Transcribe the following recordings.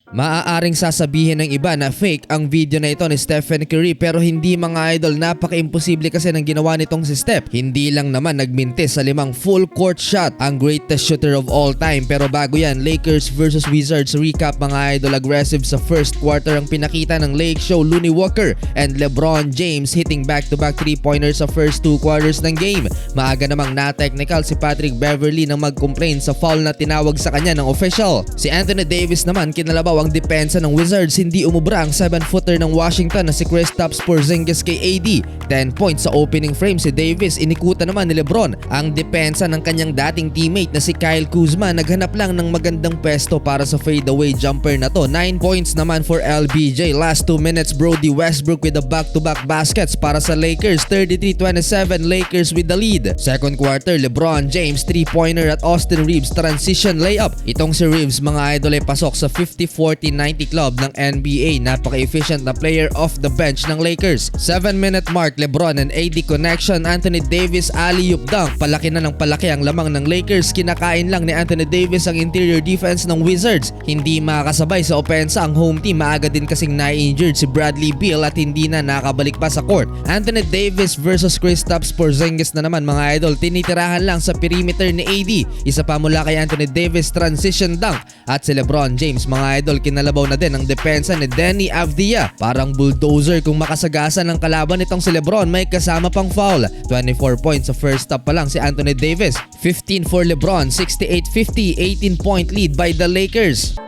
Maaaring sasabihin ng iba na fake ang video na ito ni Stephen Curry pero hindi mga idol, napaka-imposible kasi ng ginawa nitong si Steph. Hindi lang naman nagmintis sa 5 full court shot ang greatest shooter of all time. Pero bago yan, Lakers versus Wizards recap mga idol. Aggressive sa first quarter ang pinakita ng Lake Show, Looney Walker and LeBron James hitting back-to-back 3-pointers sa first 2 quarters ng game. Maaga namang na-technical si Patrick Beverley nang mag-complain sa foul na tinawag sa kanya ng official. Si Anthony Davis naman kinalabaw ang depensa ng Wizards, hindi umubra ang 7-footer ng Washington na si Kristaps Porzingis kay AD. 10 points sa opening frame si Davis, inikutan naman ni LeBron ang depensa ng kanyang dating teammate na si Kyle Kuzma. Naghanap lang ng magandang pwesto para sa fadeaway jumper na to. 9 points naman for LBJ. Last 2 minutes, Brody Westbrook with the back-to-back baskets para sa Lakers. 33-27, Lakers with the lead. Second quarter, LeBron James 3-pointer at Austin Reeves transition layup. Itong si Reeves mga idol ay pasok sa 50-40-90 club ng NBA. Napaka-efficient na player off the bench ng Lakers. 7-minute mark, LeBron and AD connection. Anthony Davis alley-oop dunk. Palaki na ng palaki ang lamang ng Lakers. Kinakain lang ni Anthony Davis ang interior defense ng Wizards. Hindi makakasabay sa opensa ang home team. Maaga din kasing na-injured si Bradley Beal at hindi na nakabalik pa sa court. Anthony Davis versus Kristaps Porzingis na naman mga idol. Tinitirahan lang sa perimeter ni AD. Isa pa mula kay Anthony Davis, transition dunk. At si LeBron James mga idol, kinalabaw na din ang depensa ni Deni Avdija. Parang bulldozer kung makasagasa ng kalaban nitong si LeBron, may kasama pang foul. 24 points sa first stop pa lang si Anthony Davis. 15 for LeBron, 68-50, 18-point lead by the Lakers.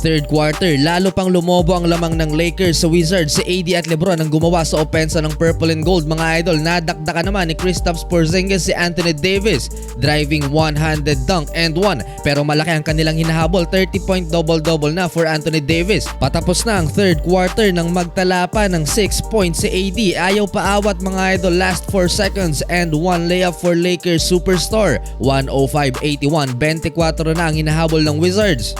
Third quarter, lalo pang lumobo ang lamang ng Lakers sa Wizards. Si AD at LeBron ang gumawa sa opensa ng purple and gold mga idol. Nadakdakan naman ni Kristaps Porzingis si Anthony Davis. Driving one-handed dunk and one. Pero malaki ang kanilang hinahabol. 30-point double-double na for Anthony Davis. Patapos na ang third quarter nang magtala pa ng 6 points si AD. Ayaw paawat mga idol. Last 4 seconds and one layup for Lakers superstar. 105-81. 24 na ang hinahabol ng Wizards.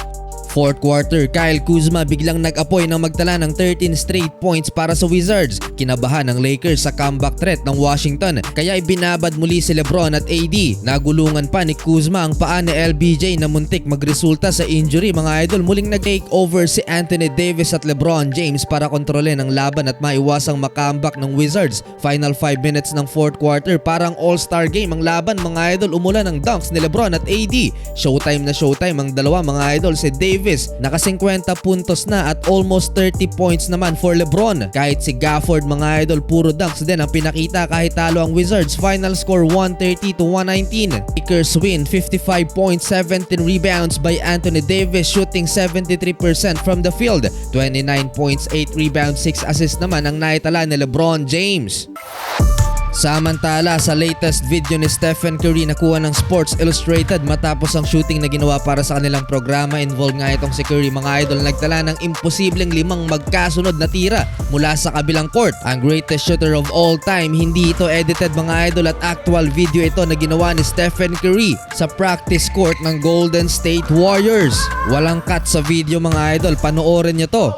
Fourth quarter, Kyle Kuzma biglang nag-apoy ng magtala ng 13 straight points para sa Wizards. Kinabahan ng Lakers sa comeback threat ng Washington, kaya ibinabad muli si LeBron at AD. Nagulungan pa ni Kuzma ang paa ni LBJ na muntik magresulta sa injury mga idol. Muling nag-take over si Anthony Davis at LeBron James para kontrolin ang laban at maiwasang makambak ng Wizards. Final 5 minutes ng fourth quarter, parang all-star game ang laban mga idol. Umulan ng dunks ni LeBron at AD. Showtime na showtime ang dalawa mga idol. Si Davis naka 50 puntos na at almost 30 points naman for LeBron. Kahit si Gafford mga idol, puro dunks din ang pinakita kahit talo ang Wizards. Final score 130-119. Lakers win 55 points, 17 rebounds by Anthony Davis, shooting 73% from the field. 29 points, 8 rebounds, 6 assists naman ang naitala ni LeBron James. Samantala, sa latest video ni Stephen Curry nakuha ng Sports Illustrated matapos ang shooting na ginawa para sa kanilang programa, involved nga itong si Curry mga idol, nagtala ng imposibleng 5 magkasunod na tira mula sa kabilang court. Ang greatest shooter of all time, hindi ito edited mga idol at actual video ito na ginawa ni Stephen Curry sa practice court ng Golden State Warriors. Walang cut sa video mga idol, panoorin nyo to.